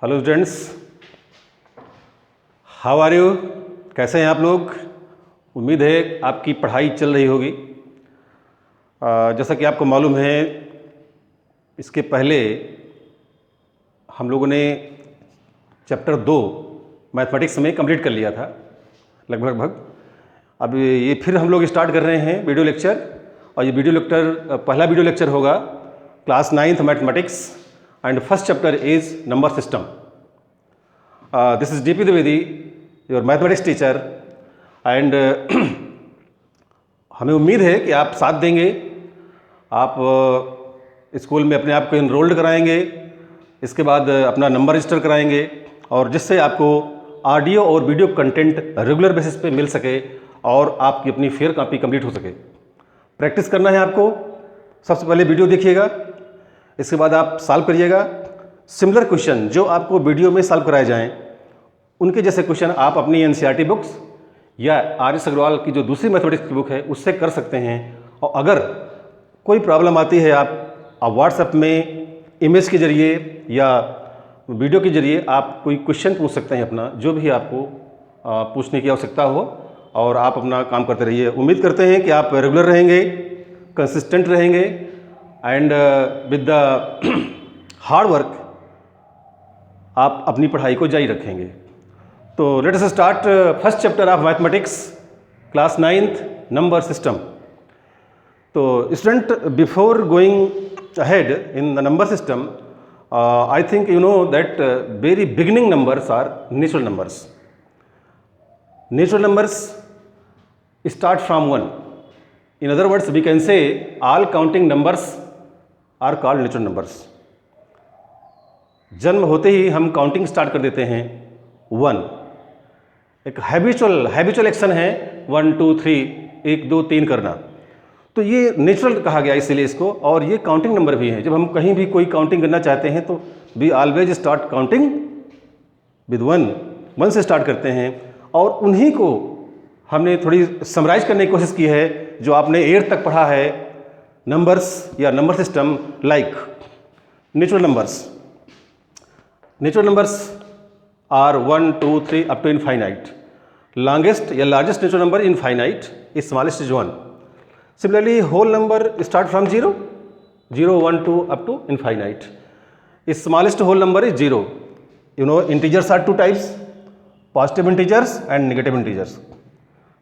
Hello students, how are you? कैसे हैं आप लोग? उम्मीद है आपकी पढ़ाई चल रही होगी। जैसा कि आपको मालूम है, इसके पहले हम लोगों ने चैप्टर 2 मैथमेटिक्स में कंप्लीट कर लिया था लगभग। अब ये फिर हम लोग स्टार्ट कर रहे हैं वीडियो लेक्चर, और ये वीडियो लेक्चर पहला वीडियो लेक्चर होगा class 9th mathematics and first chapter is number system. This is DP Dwivedi, your mathematics teacher, and हमें उम्मीद है कि आप साथ देंगे। आप स्कूल में अपने आप को इनरोल्ड कराएंगे, इसके बाद अपना नंबर रजिस्टर कराएंगे, और जिससे आपको ऑडियो और वीडियो कंटेंट रेगुलर बेसिस पे मिल सके और आपकी अपनी फेयर कॉपी कंप्लीट हो सके। प्रैक्टिस करना है आपको। सबसे पहले वीडियो देखिएगा, इसके बाद आप सॉल्व करिएगा। सिमिलर क्वेश्चन जो आपको वीडियो में सॉल्व कराए जाएं, उनके जैसे क्वेश्चन आप अपनी NCERT बुक्स या RS अग्रवाल की जो दूसरी मैथमेटिक्स की बुक है उससे कर सकते हैं। और अगर कोई प्रॉब्लम आती है, आप व्हाट्सएप में इमेज के जरिए या वीडियो के जरिए आप कोई क्वेश्चन पूछ सकते हैं अपना, जो भी आपको पूछने की आवश्यकता हो, और आप अपना काम करते रहिए। उम्मीद करते हैं कि आप रेगुलर रहेंगे, कंसिस्टेंट रहेंगे, and with the hard work आप अपनी पढ़ाई को जारी रखेंगे। तो let us start first chapter of mathematics class 9th number system. तो student, before going ahead in the number system, I think you know that very beginning numbers are natural numbers. Natural numbers start from 1. In other words, we can say all counting numbers are called natural numbers. जन्म होते ही हम counting start कर देते हैं 1. एक habitual action है 1 2 3 1 2 3 करना, तो ये नेचुरल कहा गया इसीलिए इसको। और ये काउंटिंग नंबर भी हैं। जब हम कहीं भी कोई काउंटिंग करना चाहते हैं तो we always start counting with 1 से स्टार्ट करते हैं। और उन्हीं को हमने थोड़ी समराइज करने की कोशिश की है जो आपने 8th तक पढ़ा है, नंबर्स या number system like natural numbers. Natural numbers are 1 2 3 up to infinite. Longest या largest natural number infinite is smallest is 1. Similarly whole number start from 0 1 2 up to infinite. Smallest whole number is 0. You know, integers are 2 types, positive integers and negative integers,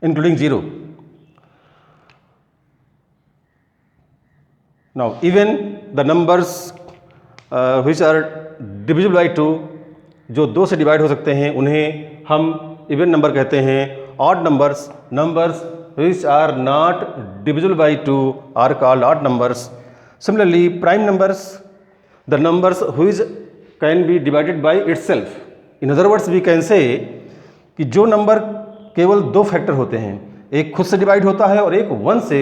including 0. Now, even the numbers which are divisible by 2, जो 2 से divide हो सकते हैं, उन्हें हम even number कहते हैं. Odd numbers which are not divisible by 2 are called odd numbers. Similarly, prime numbers, the numbers which can be divided by itself. In other words, we can say कि जो number केवल 2 factor होते हैं, एक खुद से डिवाइड होता है और एक 1 से,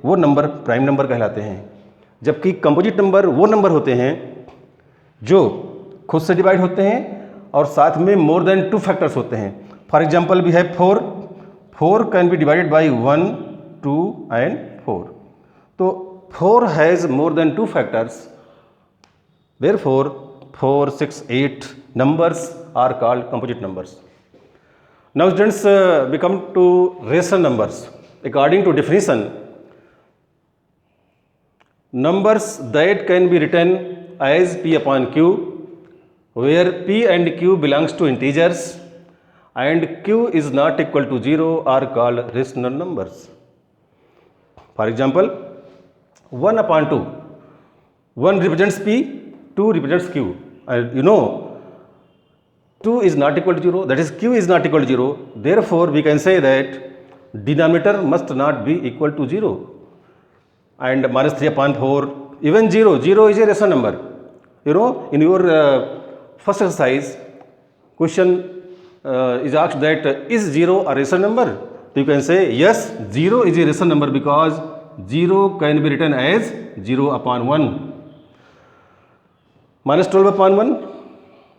वो नंबर प्राइम नंबर कहलाते हैं. जबकि कंपोजिट नंबर वो नंबर होते हैं जो खुद से डिवाइड होते हैं और साथ में मोर देन 2 फैक्टर्स होते हैं. For example we have 4 can be divided by 1 2 and 4. तो 4 has more than 2 factors, therefore 4 6 8 numbers are called composite numbers. Now students, we come to rational numbers. According to definition, numbers that can be written as P upon Q, where P and Q belongs to integers and Q is not equal to 0 are called rational numbers. For example, 1 upon 2. 1 represents P, 2 represents Q. And you know, 2 is not equal to 0, that is Q is not equal to 0. Therefore, we can say that denominator must not be equal to 0. And minus 3 upon 4, even 0 is a rational number. You know, in your first exercise, question is asked that is 0 a rational number? So you can say yes, 0 is a rational number because 0 can be written as 0 upon 1. Minus 12 upon 1,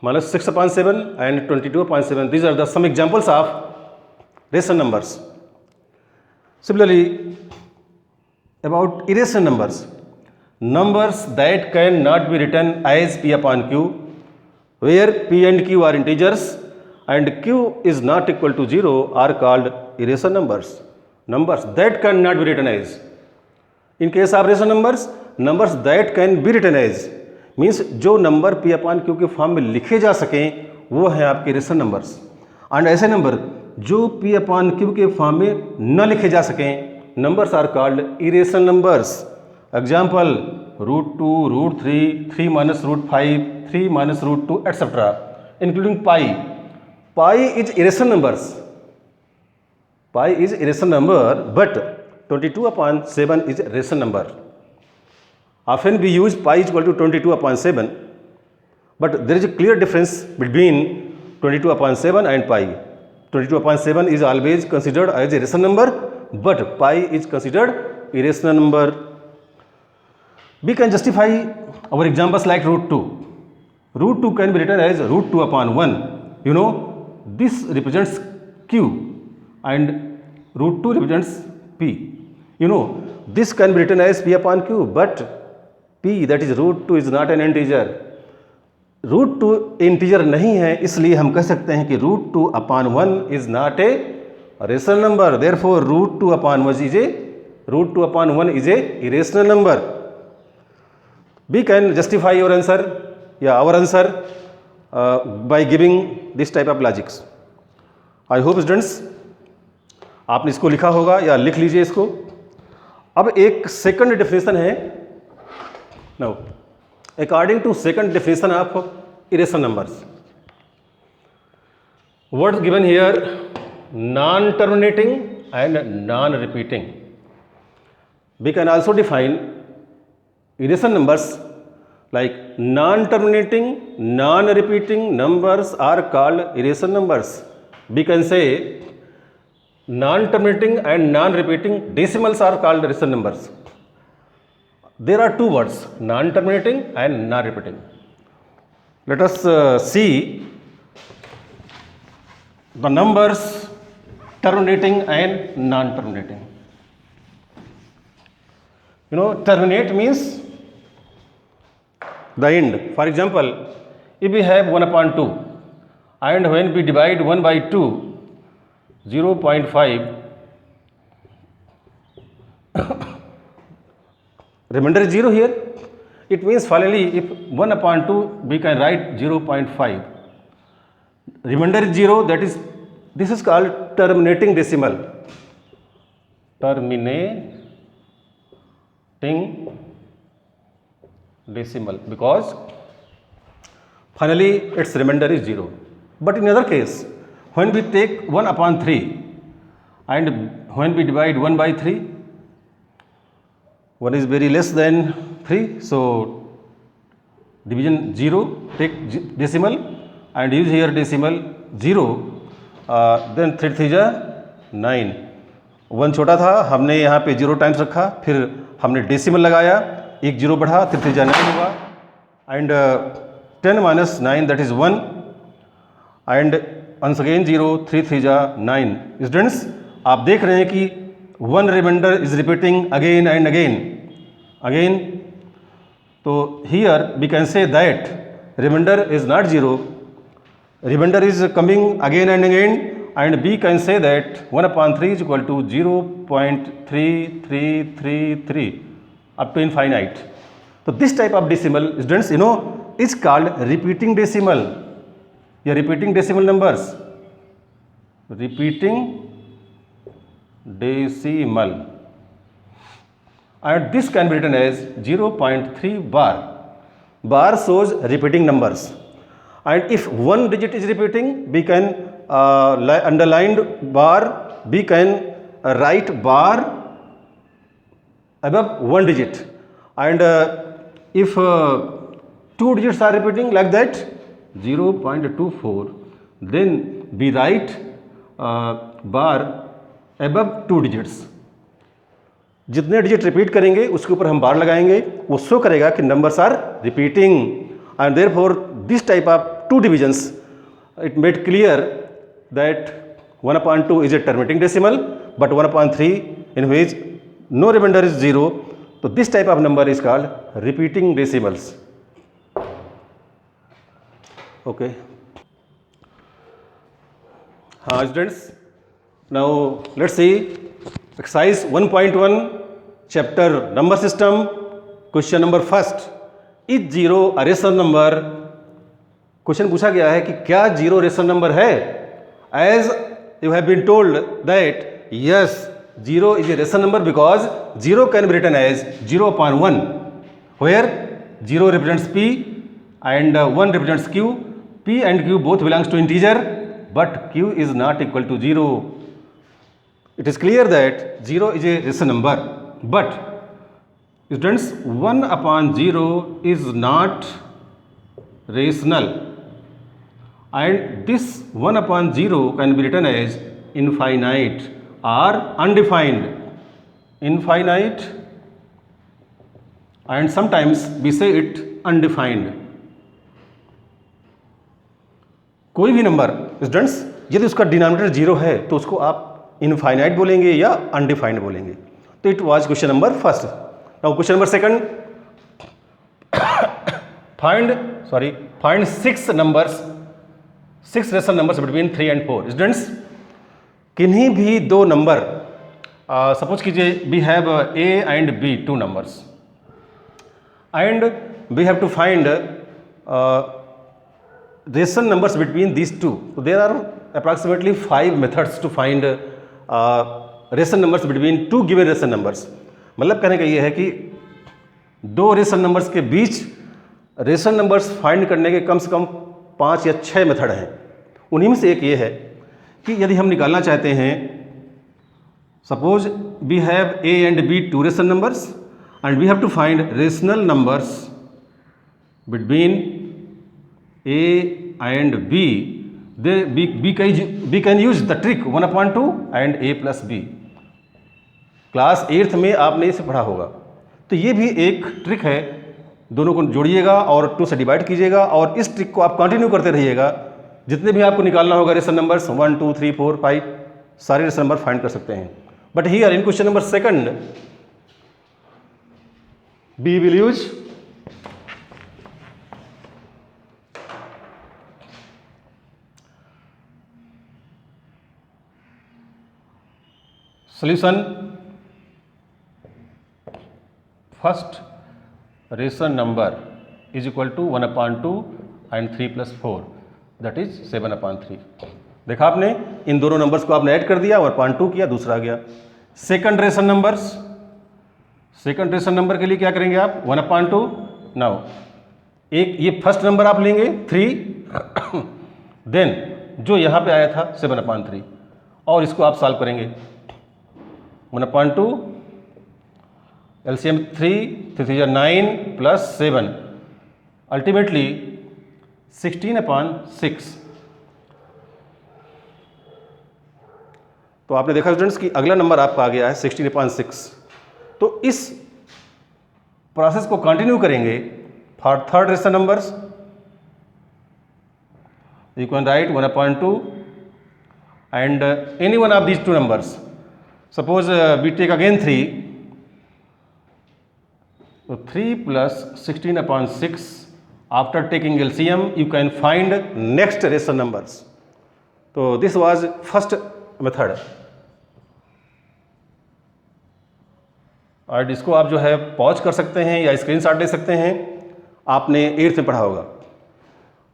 minus 6 upon 7 and 22 upon 7. These are the some examples of rational numbers. Similarly, about irrational numbers, numbers that can not be written as P upon Q, where p and q are integers and q is not equal to 0 are called irrational numbers. Numbers that cannot be written as. In case of rational numbers, numbers that can be written as means जो number p upon q के form में लिखे जा सकें वो है आपके rational numbers, and ऐसे नंबर जो p अपॉन q के फॉर्म में न लिखे जा सकें numbers are called irrational numbers. Example √2, √3, 3 minus √5, 3 minus √2 etc. including pi. Pi is irrational numbers. Pi is irrational number, but 22/7 is a rational number. Often we use pi is equal to 22/7, but there is a clear difference between 22/7 and pi. 22/7 is always considered as a rational number, but pi is considered irrational number. We can justify our examples like √2. √2 can be written as √2/1. You know, this represents q and √2 represents p. You know, this can be written as p upon q, but p, that is √2, is not an integer. √2 integer नहीं है, इसलिए हम कह सकते हैं कि √2/1 is not a rational number. Therefore √2/1 is a irrational number. We can justify your answer, our answer by giving this type of logics. I hope students आपने इसको लिखा होगा या लिख लीजिए इसको. अब एक सेकंड डेफिनेशन है. Now according to second definition of irrational numbers, words given here non terminating and non repeating. We can also define irrational numbers like non-terminating, non-repeating numbers are called irrational numbers. We can say non-terminating and non-repeating decimals are called irrational numbers. There are two words, non-terminating and non-repeating. Let us see the numbers terminating and non-terminating. You know, terminate means the end. For example, if we have 1/2 and when we divide 1/2, 0.5, remainder is 0 here. It means finally if 1/2 we can write 0.5. Remainder is 0, this is called terminating decimal. Terminating decimal, because finally its remainder is 0. But in other case, when we take 1/3 and when we divide 1/3, 1 is very less than 3, so division 0, take decimal and use here decimal 0, then 3 3 जा 9. 1 छोटा था, हमने यहाँ पे 0 times रखा, फिर हमने decimal लगाया, 1 0 बढ़ा, 3 3 जा 9 हुआ, and 10 minus 9 that is 1, and once again 0, 3 3 जा 9. स्टूडेंट्स आप देख रहे हैं कि 1 reminder is repeating again and again. तो here we can say that reminder is not 0, reminder is coming again and again, and we can say that 1/3 is equal to 0.3333 up to infinite. So this type of decimal, students, you know, is called repeating decimal. Yeah, repeating decimal numbers. Repeating decimal. And this can be written as 0.3 bar. Bar shows repeating numbers. And if one digit is repeating, we can underlined bar, we can write bar above one digit, and if 2 digits are repeating like that 0.24, then we write bar above 2 digits. जितने digit repeat करेंगे उसके ऊपर हम बार लगाएंगे, वो show करेगा कि numbers are repeating, and therefore this type of 2 divisions it made clear that 1/2 is a terminating decimal, but 1/3 in which no remainder is 0. So this type of number is called repeating decimals. Okay, हाँ students, now let's see exercise 1.1 chapter number system, question number first, is zero a rational number. Question पूछा गया है कि क्या zero rational number है। As you have been told that yes, zero is a rational number because zero can be written as 0/1, where 0 represents p and 1 represents q. p and q both belongs to integer, but q is not equal to 0. It is clear that 0 is a rational number, but students 1/0 is not rational, and this 1/0 can be written as infinite or undefined. Infinite, and sometimes we say it undefined. कोई भी number students यदि उसका denominator zero है तो उसको आप infinite बोलेंगे या अनडिफाइंड बोलेंगे। तो it was question number first. Now question number second, find six rational numbers between 3 and 4। Students किन्हीं भी दो नंबर, सपोज कीजिए we have a and b, two numbers, and we have to find rational numbers between these two. So there are approximately 5 methods to find rational numbers between two given rational numbers. मतलब कहने का ये है कि दो rational numbers के बीच rational numbers find करने के कम से कम 5 या 6 मेथड हैं। उन्हीं में से एक ये है कि यदि हम निकालना चाहते हैं, suppose we have a and b two rational numbers and we have to find rational numbers between a and b, we can use the trick 1/2 and a plus b। Class 8th में आपने इसे पढ़ा होगा। तो ये भी एक trick है, दोनों को जोड़िएगा और 2 से डिवाइड कीजिएगा और इस ट्रिक को आप कंटिन्यू करते रहिएगा। जितने भी आपको निकालना होगा रेशनल नंबर्स 1 2 3 4 5 सारे रेशनल नंबर फाइंड कर सकते हैं। But here in question number second we will use solution first rational number is equal to 1/2 and 3 plus 4, that is 7/3। देखा आपने, इन दोनों नंबर्स को आपने ऐड कर दिया, 1/2 किया, दूसरा आ गया। सेकंड रेशनल नंबर के लिए क्या करेंगे आप, 1/2। नाउ एक ये फर्स्ट नंबर आप लेंगे 3, देन जो यहाँ पे आया था 7/3 और इसको आप सॉल्व करेंगे। 1/2 एलसीएम 3 9 प्लस 7, अल्टीमेटली 16/6। तो आपने देखा स्टूडेंट्स कि अगला नंबर आपका आ गया है 16/6। तो इस प्रोसेस को कंटिन्यू करेंगे for third rational numbers. You can write 1/2 and any one of these two numbers. Suppose we take again 3, तो 3 plus 16/6, after taking LCM you can find next rational numbers. तो this was first method. और इसको आप जो है pause कर सकते हैं या स्क्रीनशॉट ले सकते हैं, आपने 8th में पढ़ा होगा।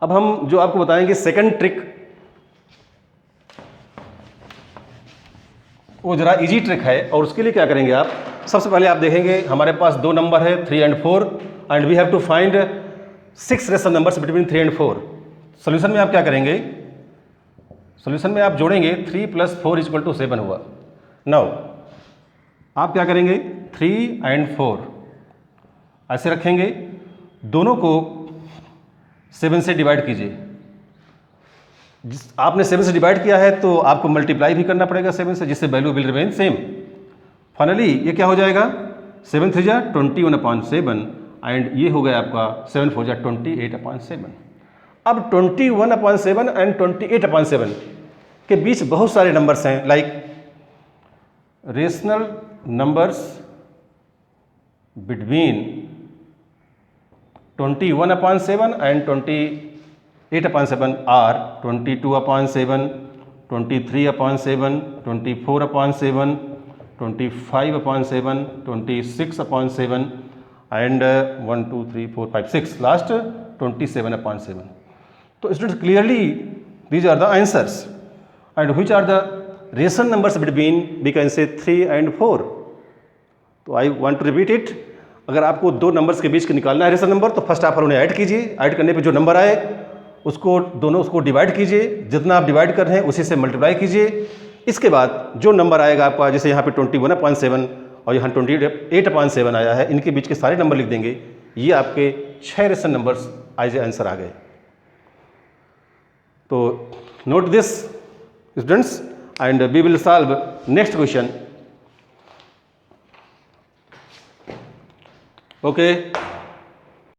अब हम जो आपको बताएंगे सेकंड ट्रिक, वो जरा इजी ट्रिक है। और उसके लिए क्या करेंगे आप, सबसे पहले आप देखेंगे हमारे पास दो नंबर है 3 and 4 and we have to find 6 rational numbers between 3 and 4। Solution में आप क्या करेंगे, सॉल्यूशन में आप जोड़ेंगे 3 + 4 = 7 हुआ। नाउ आप क्या करेंगे, 3 and 4 ऐसे रखेंगे, दोनों को 7 से डिवाइड कीजिए। जिस आपने 7 से डिवाइड किया है तो आपको मल्टीप्लाई भी करना पड़ेगा 7 से, जिससे value will remain same. Finally ये क्या हो जाएगा, 7 3 जा 21/7 एंड ये हो गया आपका 7 4 जा 28/7। अब 21/7 एंड 28/7 के बीच बहुत सारे नंबर्स हैं, like rational numbers between 21/7 and 8/7 are 22/7, 23/7, 24/7, 25/7, 26/7 and 1, 2, 3, 4, 5, 6 last 27/7. So students, clearly these are the answers. And which are the rational numbers between, we can say 3 and 4. तो I want to repeat it. अगर आपको दो numbers के बीच के निकालना है rational number, तो first आप उन्हें ऐड कीजिए. ऐड करने पे जो नंबर आए उसको उसको डिवाइड कीजिए. जितना आप डिवाइड कर रहे हैं उसी से मल्टीप्लाई कीजिए. इसके बाद जो नंबर आएगा आपका, जैसे यहाँ पे 21/7 और यहाँ 28/7 आया है, इनके बीच के सारे नंबर लिख देंगे. ये आपके 6 रेशन नंबर्स एज आंसर आ गए. तो note this students and we will solve next question. Okay.